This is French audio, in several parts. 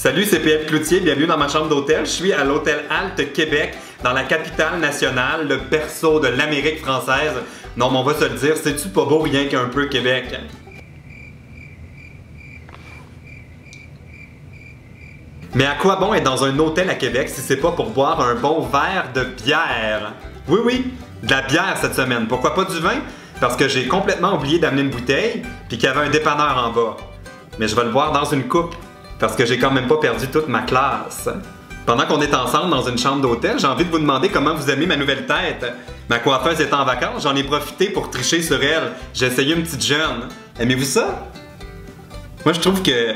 Salut, c'est PF Cloutier, bienvenue dans ma chambre d'hôtel. Je suis à l'hôtel Halte Québec, dans la capitale nationale, le berceau de l'Amérique française. Non, mais on va se le dire, c'est-tu pas beau rien qu'un peu Québec? Mais à quoi bon être dans un hôtel à Québec si c'est pas pour boire un bon verre de bière? Oui, de la bière cette semaine. Pourquoi pas du vin? Parce que j'ai complètement oublié d'amener une bouteille, puis qu'il y avait un dépanneur en bas. Mais je vais le boire dans une coupe, parce que j'ai quand même pas perdu toute ma classe. Pendant qu'on est ensemble dans une chambre d'hôtel, j'ai envie de vous demander comment vous aimez ma nouvelle tête. Ma coiffeuse est en vacances, j'en ai profité pour tricher sur elle. J'ai essayé une petite jeune. Aimez-vous ça? Moi, je trouve que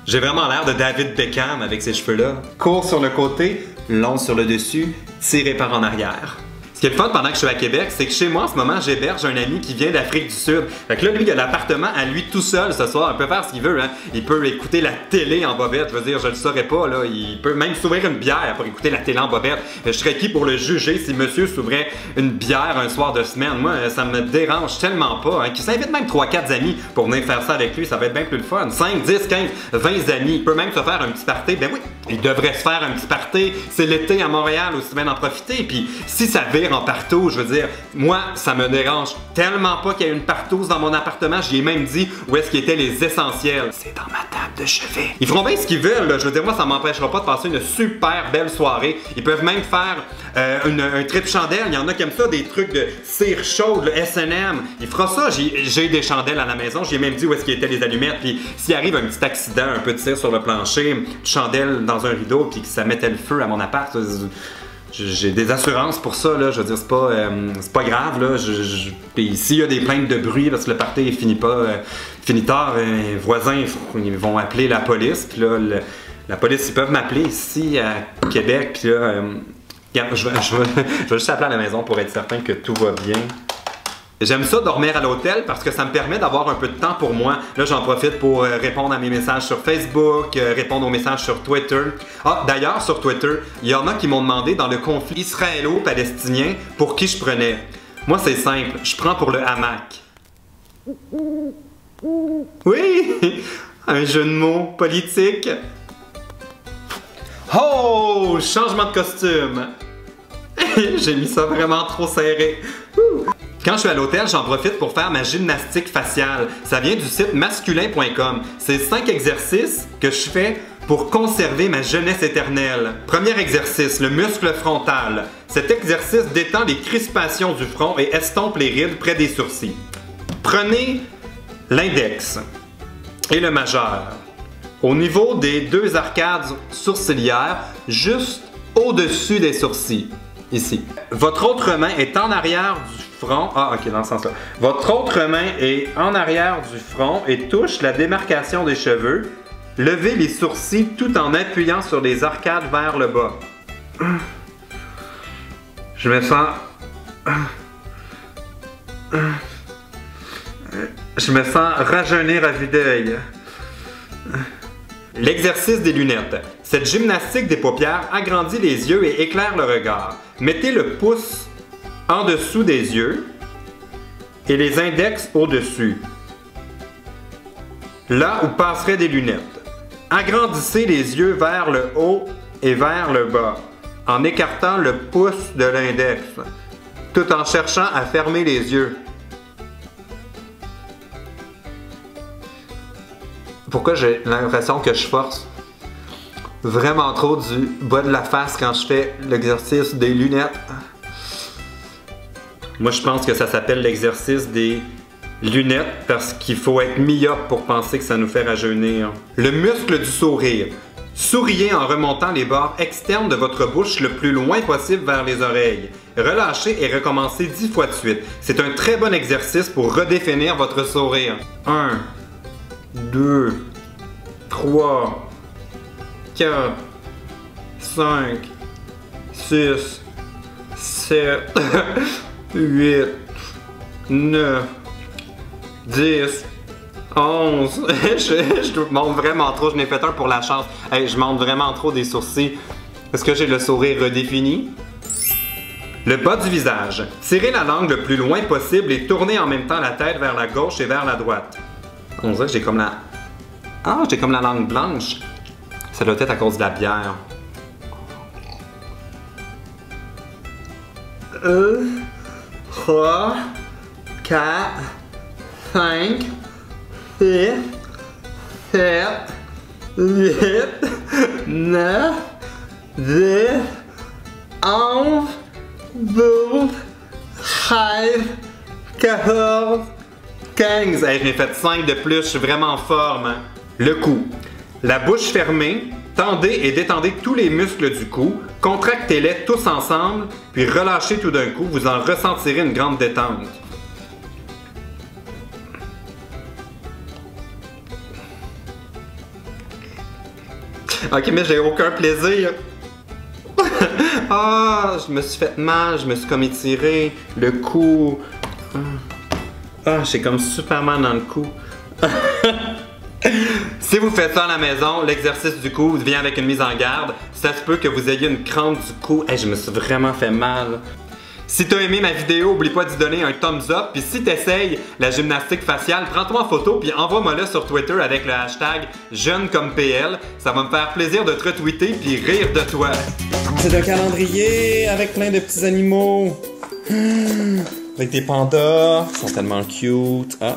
j'ai vraiment l'air de David Beckham avec ces cheveux-là. Court sur le côté, long sur le dessus, tiré par en arrière. Ce qui est le fun pendant que je suis à Québec, c'est que chez moi en ce moment, j'héberge un ami qui vient d'Afrique du Sud. Fait que là, lui, il a l'appartement à lui tout seul ce soir. Il peut faire ce qu'il veut, hein. Il peut écouter la télé en bobette. Je veux dire, je le saurais pas, là. Il peut même s'ouvrir une bière pour écouter la télé en bobette. Je serais qui pour le juger si monsieur s'ouvrait une bière un soir de semaine? Moi, ça me dérange tellement pas, hein. Qu'il s'invite même 3-4 amis pour venir faire ça avec lui. Ça va être bien plus le fun. 5, 10, 15, 20 amis. Il peut même se faire un petit party. Ben oui, il devrait se faire un petit party. C'est l'été à Montréal, aussi bien en profiter. Puis si ça vire en partout, je veux dire, moi, ça me dérange tellement pas qu'il y ait une partouze dans mon appartement. J'y ai même dit où est-ce qu'ils étaient les essentiels. C'est dans ma table de chevet. Ils feront bien ce qu'ils veulent, là. Je veux dire, moi, ça m'empêchera pas de passer une super belle soirée. Ils peuvent même faire un trip chandelle. Il y en a qui aiment ça, des trucs de cire chaude, le S&M. Il fera ça. J'ai des chandelles à la maison. J'ai même dit où est-ce qu'ils étaient les allumettes. Puis s'il arrive un petit accident, un peu de cire sur le plancher, une chandelle dans un rideau, puis que ça mettait le feu à mon appart, j'ai des assurances pour ça, là. Je veux dire, c'est pas grave, là. Puis s'il y a des plaintes de bruit parce que le party finit tard, les voisins ils vont appeler la police. Puis là, la police, ils peuvent m'appeler ici à Québec. Puis là, je vais juste appeler à la maison pour être certain que tout va bien. J'aime ça dormir à l'hôtel parce que ça me permet d'avoir un peu de temps pour moi. Là, j'en profite pour répondre à mes messages sur Facebook, répondre aux messages sur Twitter. Ah, d'ailleurs, sur Twitter, il y en a qui m'ont demandé dans le conflit israélo-palestinien pour qui je prenais. Moi, c'est simple, je prends pour le hamac. Oui! Un jeu de mots politique. Oh! Changement de costume! J'ai mis ça vraiment trop serré. Quand je suis à l'hôtel, j'en profite pour faire ma gymnastique faciale. Ça vient du site masculin.com. C'est 5 exercices que je fais pour conserver ma jeunesse éternelle. Premier exercice, le muscle frontal. Cet exercice détend les crispations du front et estompe les rides près des sourcils. Prenez l'index et le majeur. Au niveau des deux arcades sourcilières, juste au-dessus des sourcils. Ici. Votre autre main est en arrière du front. Ah, ok, dans ce sens-là. Votre autre main est en arrière du front et touche la démarcation des cheveux. Levez les sourcils tout en appuyant sur les arcades vers le bas. Je me sens... Je me sens rajeunir à vue d'œil. L'exercice des lunettes. Cette gymnastique des paupières agrandit les yeux et éclaire le regard. Mettez le pouce en dessous des yeux et les index au-dessus, là où passeraient des lunettes. Agrandissez les yeux vers le haut et vers le bas, en écartant le pouce de l'index, tout en cherchant à fermer les yeux. Pourquoi j'ai l'impression que je force vraiment trop du bas de la face quand je fais l'exercice des lunettes? Moi, je pense que ça s'appelle l'exercice des lunettes parce qu'il faut être myope pour penser que ça nous fait rajeunir. Le muscle du sourire. Souriez en remontant les bords externes de votre bouche le plus loin possible vers les oreilles. Relâchez et recommencez 10 fois de suite. C'est un très bon exercice pour redéfinir votre sourire. 1, 2, 3, 4, 5, 6, 7, 8, 9, 10, 11. Je monte vraiment trop, je n'ai fait un pour la chance. Hey, je monte vraiment trop des sourcils. Est-ce que j'ai le sourire redéfini? Le bas du visage. Tirez la langue le plus loin possible et tournez en même temps la tête vers la gauche et vers la droite. On dirait que j'ai comme la... Ah, j'ai comme la langue blanche. Ça doit être à cause de la bière. 1, 3, 4, 5, 6, 7, 8, 9, 10, 11, 12, 13, 14, 15. Hey, je m'ai fait 5 de plus, je suis vraiment en forme. Hein? Le cou. La bouche fermée, tendez et détendez tous les muscles du cou, contractez-les tous ensemble, puis relâchez tout d'un coup, vous en ressentirez une grande détente. Ok, mais j'ai aucun plaisir. Ah, je me suis fait mal, je me suis comme étiré le cou. Ah, j'ai comme super mal dans le cou. Si vous faites ça à la maison, l'exercice du cou vient avec une mise en garde. Ça se peut que vous ayez une crampe du cou. Hey, je me suis vraiment fait mal. Si t'as aimé ma vidéo, oublie pas d'y donner un thumbs up. Puis si t'essayes la gymnastique faciale, prends-toi en photo puis envoie-moi-le sur Twitter avec le hashtag JeuneCommePL. Ça va me faire plaisir de te retweeter puis rire de toi. C'est un calendrier avec plein de petits animaux. Avec des pandas. Ils sont tellement cute. Ah.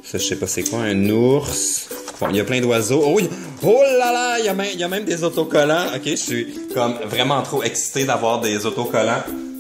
Ça, je sais pas c'est quoi, un ours. Bon, il y a plein d'oiseaux. Oh, oh là là, il y a même des autocollants. Ok, je suis comme vraiment trop excité d'avoir des autocollants.